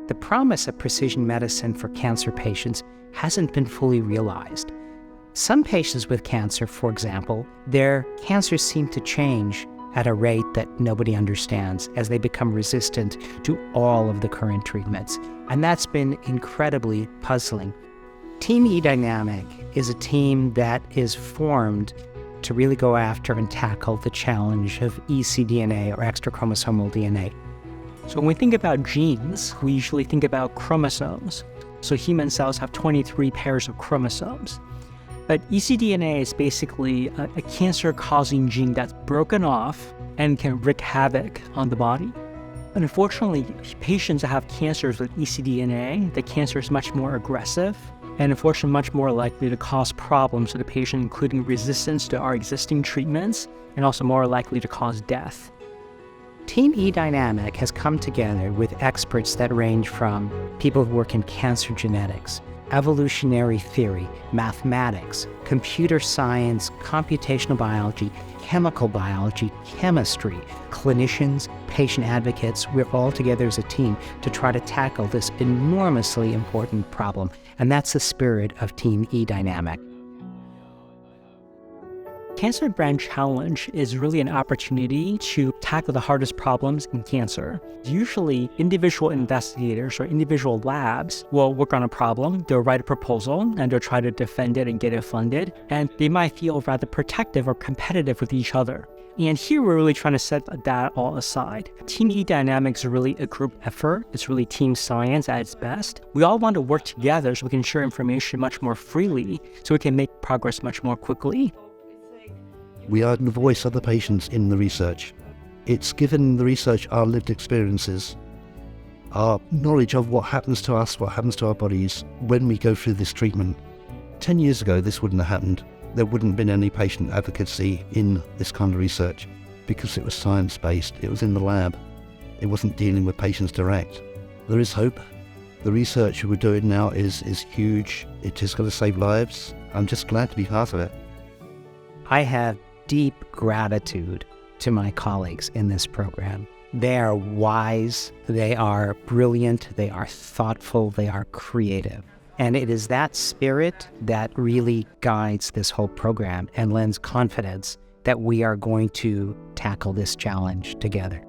The promise of precision medicine for cancer patients hasn't been fully realized. Some patients with cancer, for example, their cancers seem to change at a rate that nobody understands as they become resistant to all of the current treatments. And that's been incredibly puzzling. Team eDyNAmiC is a team that is formed to really go after and tackle the challenge of ecDNA or extrachromosomal DNA. So when we think about genes, we usually think about chromosomes. So human cells have 23 pairs of chromosomes. But ecDNA is basically a cancer-causing gene that's broken off and can wreak havoc on the body. And unfortunately, patients that have cancers with ecDNA, the cancer is much more aggressive and unfortunately much more likely to cause problems to the patient, including resistance to our existing treatments and also more likely to cause death. Team eDyNAmiC has come together with experts that range from people who work in cancer genetics, evolutionary theory, mathematics, computer science, computational biology, chemical biology, chemistry, clinicians, patient advocates. We're all together as a team to try to tackle this enormously important problem. And that's the spirit of Team eDyNAmiC. Cancer Brand Challenge is really an opportunity to tackle the hardest problems in cancer. Usually, individual investigators or individual labs will work on a problem, they'll write a proposal, and they'll try to defend it and get it funded, and they might feel rather protective or competitive with each other. And here we're really trying to set that all aside. Team eDyNAmiC is really a group effort. It's really team science at its best. We all want to work together so we can share information much more freely, so we can make progress much more quickly. We are the voice of the patients in the research. It's given the research our lived experiences, our knowledge of what happens to us, what happens to our bodies when we go through this treatment. 10 years ago, this wouldn't have happened. There wouldn't have been any patient advocacy in this kind of research because it was science-based, it was in the lab. It wasn't dealing with patients direct. There is hope. The research we're doing now is huge. It is going to save lives. I'm just glad to be part of it. I have deep gratitude to my colleagues in this program. They are wise, they are brilliant, they are thoughtful, they are creative. And it is that spirit that really guides this whole program and lends confidence that we are going to tackle this challenge together.